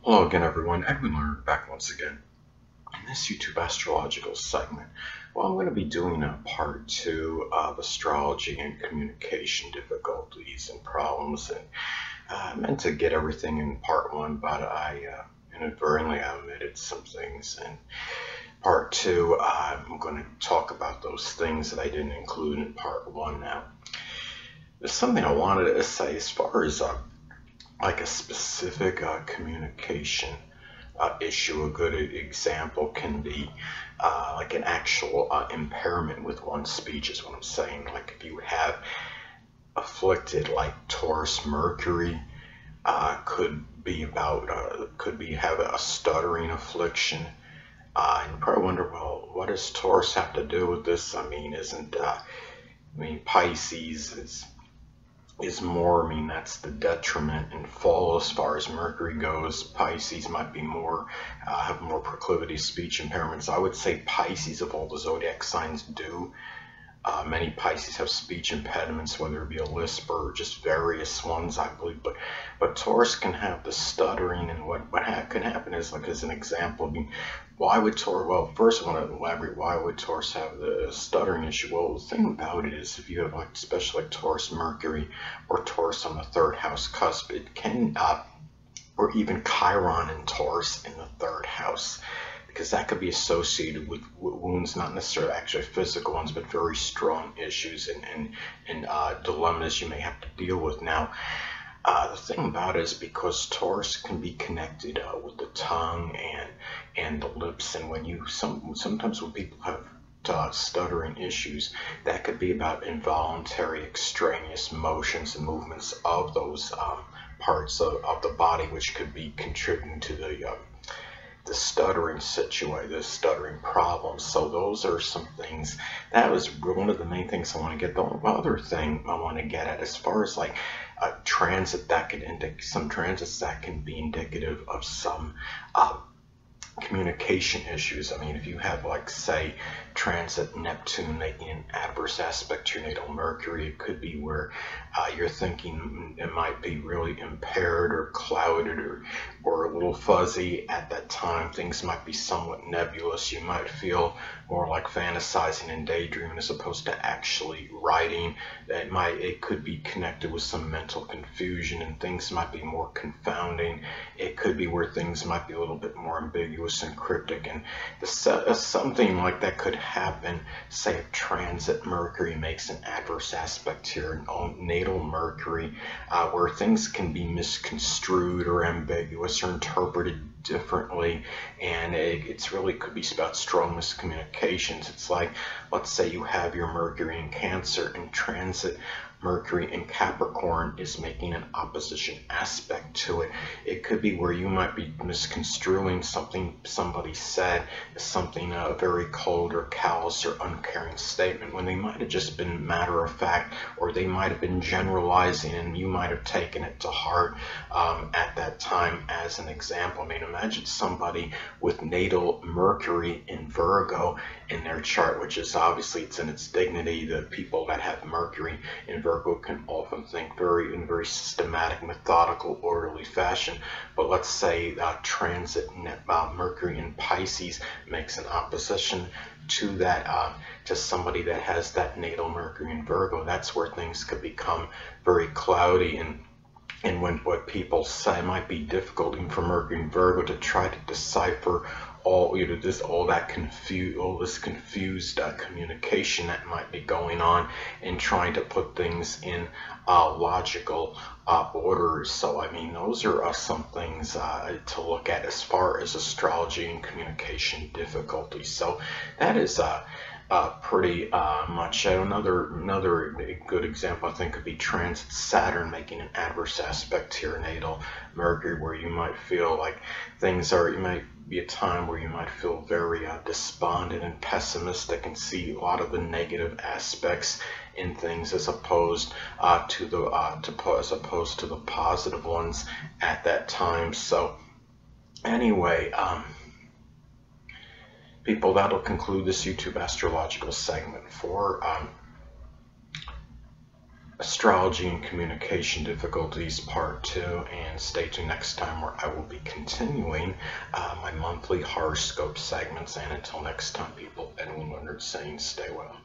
Hello again, everyone. Edwin Learnard back once again in this YouTube astrological segment. Well, I'm going to be doing a part 2 of astrology and communication difficulties and problems, and I meant to get everything in part 1, but I inadvertently omitted some things. In part 2, I'm going to talk about those things that I didn't include in part 1. Now, there's something I wanted to say as far as like a specific communication issue. A good example can be like an actual impairment with one's speech is what I'm saying. Like if you have afflicted like Taurus Mercury, could be about have a stuttering affliction. And you probably wonder, well, what does Taurus have to do with this? I mean, Pisces is more, that's the detriment and fall as far as Mercury goes. Pisces might be more, have more proclivity speech impairments. I would say Pisces, of all the zodiac signs, do. Many Pisces have speech impediments, whether it be a lisp or just various ones, I believe. But Taurus can have the stuttering, and what can happen is, like as an example, why would Taurus? Well, first I want to elaborate. Why would Taurus have the stuttering issue? Well, the thing about it is, if you have like, especially like Taurus Mercury or Taurus on the third house cusp, it can, or even Chiron and Taurus in the third house, because that could be associated with wounds, not necessarily actually physical ones, but very strong issues and dilemmas you may have to deal with. Now, the thing about it is, because Taurus can be connected with the tongue and the lips, and when you sometimes when people have stuttering issues, that could be about involuntary extraneous motions and movements of those parts of the body, which could be contributing to the stuttering situation, the stuttering problems. So those are some things. That was one of the main things I want to get. The other thing I want to get at, as far as like a transit that could indicate, some transits that can be indicative of some communication issues. I mean, if you have, like, say, transit Neptune making an adverse aspect to your natal Mercury, it could be where you're thinking it might be really impaired or clouded or a little fuzzy at that time. Things might be somewhat nebulous. You might feel more like fantasizing and daydreaming as opposed to actually writing. It could be connected with some mental confusion, and things might be more confounding. It could be where things might be a little bit more ambiguous and cryptic, and something like that could happen. Say if transit Mercury makes an adverse aspect to your natal Mercury, where things can be misconstrued or ambiguous or interpreted differently, and it's really could be about strong miscommunications. It's like, let's say you have your Mercury in Cancer and transit Mercury in Capricorn is making an opposition aspect to it. It could be where you might be misconstruing something somebody said as something very cold or callous or uncaring statement, when they might have just been matter of fact, or they might have been generalizing and you might have taken it to heart at that time. As an example, I mean, imagine somebody with natal Mercury in Virgo in their chart, which is obviously, it's in its dignity. The people that have Mercury in Virgo can often think in very systematic, methodical, orderly fashion. But let's say transit Mercury in Pisces makes an opposition to that, to somebody that has that natal Mercury in Virgo. That's where things could become very cloudy, and when what people say might be difficult even for Mercury in Virgo to try to decipher all this confused communication that might be going on, and trying to put things in logical order. So I mean, those are some things to look at as far as astrology and communication difficulties. So that is pretty much another good example, I think, could be transit Saturn making an adverse aspect to your natal Mercury, where you might feel like it might be a time where you might feel very despondent and pessimistic, and see a lot of the negative aspects in things as opposed to the positive ones at that time. So anyway, people, that'll conclude this YouTube astrological segment for Astrology and Communication Difficulties Part 2, and stay tuned next time where I will be continuing my monthly horoscope segments. And until next time, people, Edwin Learnard saying stay well.